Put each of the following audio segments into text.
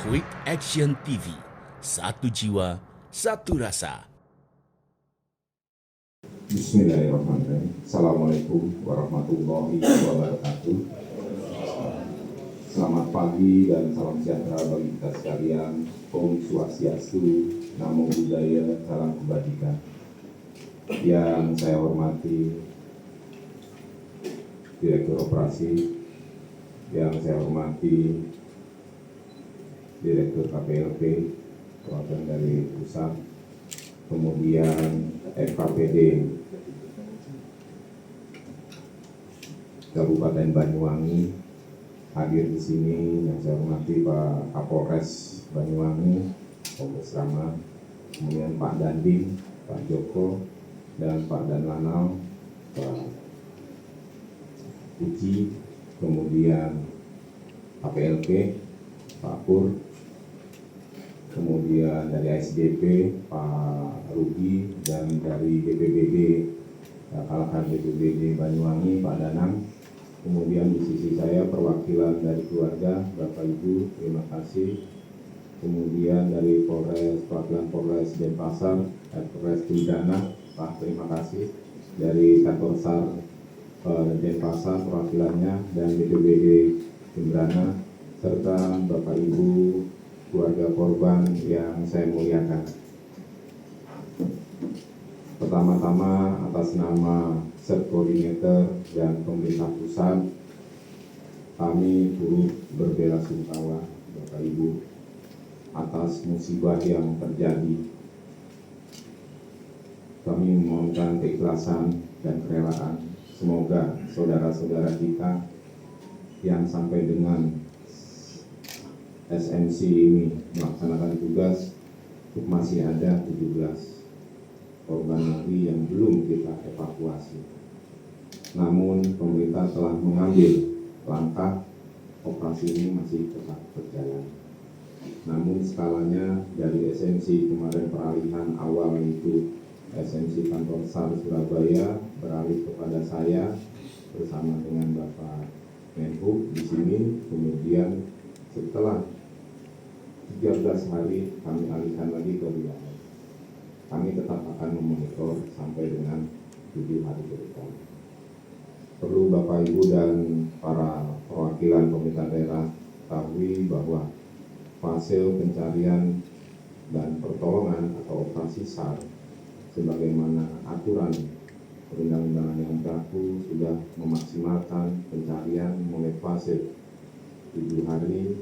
Quick Action TV, satu jiwa, satu rasa. Bismillahirrahmanirrahim. Assalamualaikum warahmatullahi wabarakatuh. Selamat pagi dan salam sejahtera bagi kita sekalian. Om Swastiastu, Namo Buddhaya, salam kebajikan. Yang saya hormati Direktur Operasi, yang saya hormati Direktur KPLP, perwakilan dari pusat, kemudian FKPD Kabupaten Banyuwangi, hadir di sini yang saya hormati Pak Kapolres Banyuwangi, Kompes Rama, kemudian Pak Dandim, Pak Joko, dan Pak Danlanal, Pak Uci, kemudian KPLP, Pak Pur, kemudian dari ASDP Pak Rugi, dan dari BPBD Kalahkan BPBD Banyuwangi Pak Danang. Kemudian di sisi saya perwakilan dari keluarga Bapak Ibu, terima kasih. Kemudian dari Polres, perwakilan Polres Denpasar, Polres Pidana, Pak, terima kasih. Dari kantor SAR Denpasar perwakilannya, dan BPBD Jembrana, serta Bapak Ibu keluarga korban yang saya muliakan. Pertama-tama atas nama Set Koordinator dan pemerintah pusat, kami turut berbelasungkawa Bapak Ibu atas musibah yang terjadi. Kami memohonkan keikhlasan dan kerelaan. Semoga saudara-saudara kita yang sampai dengan SMC ini melaksanakan tugas, masih ada 17 korban lagi yang belum kita evakuasi. Namun pemerintah telah mengambil langkah, operasi ini masih tetap berjalan. Namun skalanya dari SMC kemarin peralihan awal itu SMC kantor SAR Surabaya beralih kepada saya bersama dengan Bapak Menhub di sini. Kemudian setelah 13 hari kami alihkan lagi ke Riau. Kami tetap akan memonitor sampai dengan 7 hari ke depan. Perlu Bapak Ibu dan para perwakilan pemerintah daerah ketahui bahwa fase pencarian dan pertolongan atau operasi SAR sebagaimana aturan perundang-undangan yang berlaku sudah memaksimalkan pencarian mulai fase 7 hari,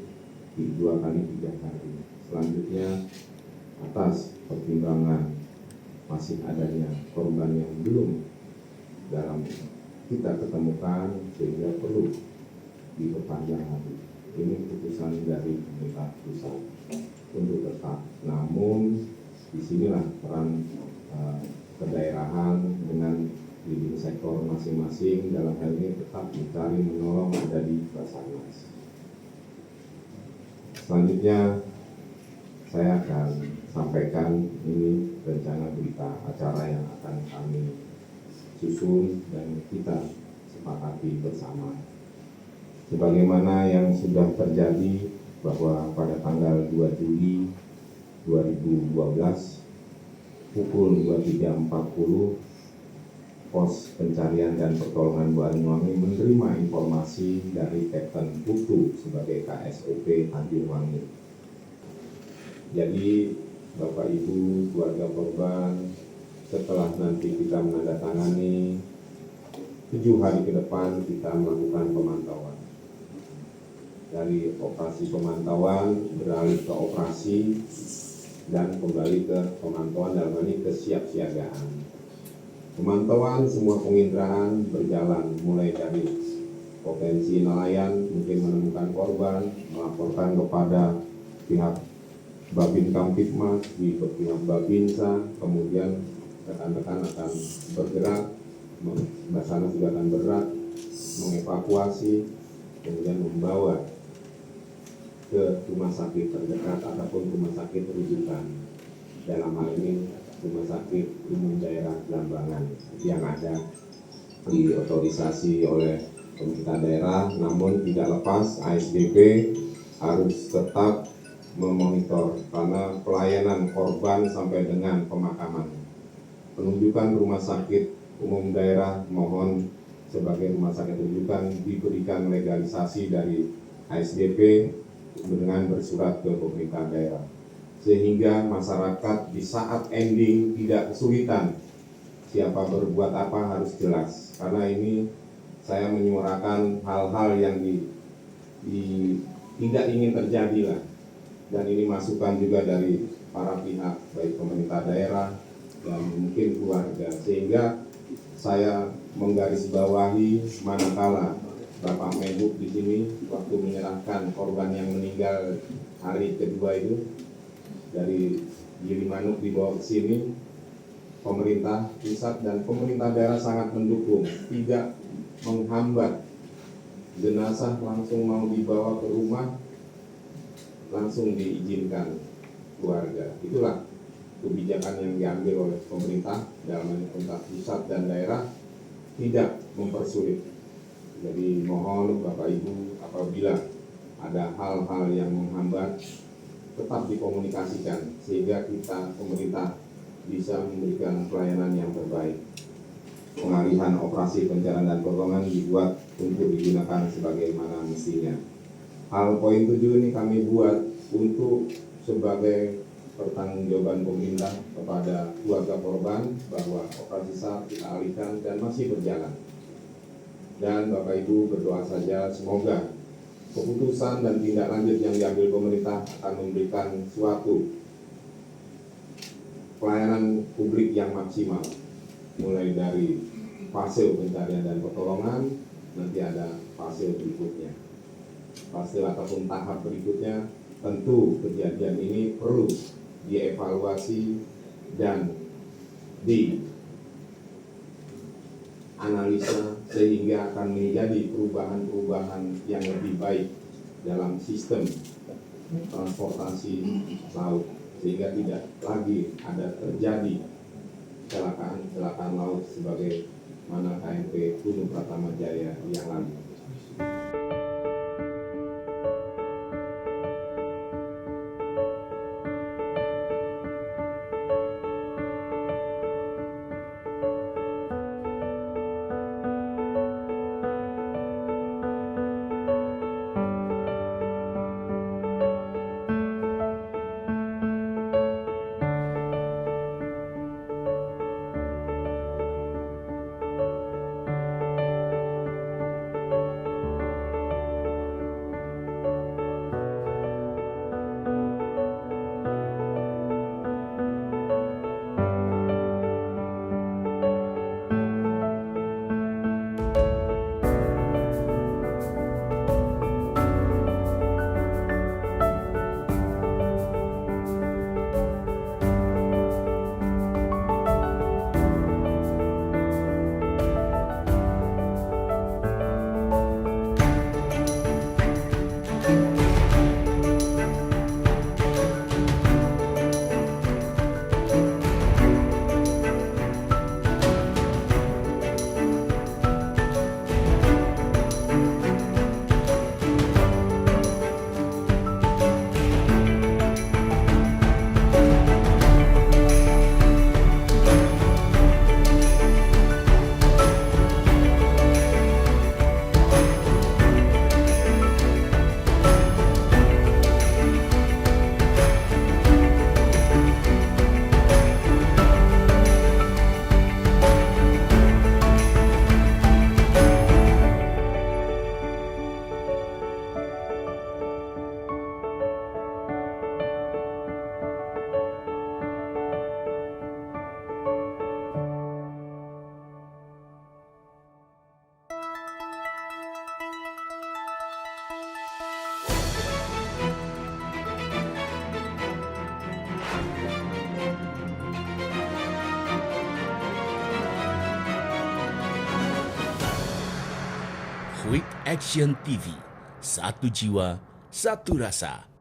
2 kali 3 hari. Selanjutnya atas pertimbangan masih adanya korban yang belum dalam kita ketemukan sehingga perlu diperpanjang lagi. Ini keputusan dari pemerintah pusat untuk tetap. Namun disinilah peran kedaerahan dengan leading sektor masing-masing dalam hal ini tetap mencari menolong ada di Basarnas. Selanjutnya saya akan sampaikan ini rencana berita acara yang akan kami susun dan kita sepakati bersama. Sebagaimana yang sudah terjadi bahwa pada tanggal 2 Juli 2012 pukul 23.40 Pos Pencarian dan Pertolongan Banyuwangi menerima informasi dari Kapten Putu sebagai KSOP Tanjung Wangi. Jadi Bapak Ibu keluarga korban, setelah nanti kita menandatangani 7 hari ke depan kita melakukan pemantauan. Dari operasi pemantauan beralih ke operasi dan kembali ke pemantauan dalam hal ini kesiapsiagaan. Pemantauan semua penginderaan berjalan mulai dari potensi nelayan mungkin menemukan korban, melaporkan kepada pihak Babin Kamtipmas, di pihak Babinsa, kemudian rekan-rekan akan bergerak, Basarnas juga akan bergerak, mengevakuasi, kemudian membawa ke rumah sakit terdekat ataupun rumah sakit rujukan. Dalam hal ini Rumah Sakit Umum Daerah Blambangan yang ada diotorisasi oleh pemerintah daerah, namun tidak lepas ASDP harus tetap memonitor karena pelayanan korban sampai dengan pemakaman. Penunjukan rumah sakit umum daerah mohon sebagai rumah sakit rujukan diberikan legalisasi dari ASDP dengan bersurat ke pemerintah daerah, sehingga masyarakat di saat ending tidak kesulitan. Siapa berbuat apa harus jelas, karena ini saya menyuarakan hal-hal yang tidak ingin terjadi lah. Dan ini masukan juga dari para pihak, baik pemerintah daerah dan mungkin keluarga, sehingga saya menggarisbawahi manakala Bapak Menhub di sini waktu menyerahkan korban yang meninggal hari kedua itu dari Gilimanuk dibawa ke sini, pemerintah pusat dan pemerintah daerah sangat mendukung, tidak menghambat. Jenazah langsung mau dibawa ke rumah, langsung diizinkan keluarga. Itulah kebijakan yang diambil oleh pemerintah dalam pemerintah pusat dan daerah, tidak mempersulit. Jadi mohon Bapak Ibu, apabila ada hal-hal yang menghambat, tetap dikomunikasikan sehingga kita pemerintah bisa memberikan pelayanan yang terbaik. Pengalihan operasi pencarian dan pertolongan dibuat untuk digunakan sebagaimana mestinya. Hal poin 7 ini kami buat untuk sebagai pertanggungjawaban pemerintah kepada keluarga korban bahwa operasi SAR kita alihkan dan masih berjalan. Dan Bapak Ibu berdoa saja semoga keputusan dan tindak lanjut yang diambil pemerintah akan memberikan suatu pelayanan publik yang maksimal, mulai dari fase pencarian dan pertolongan, nanti ada fase berikutnya. Fase ataupun tahap berikutnya, tentu kejadian ini perlu dievaluasi dan dianalisa sehingga akan menjadi perubahan-perubahan yang lebih baik dalam sistem transportasi laut, sehingga tidak lagi ada terjadi kecelakaan laut sebagai mana KMP Gunung Pratama Jaya yang lalu. Quick Action TV, satu jiwa, satu rasa.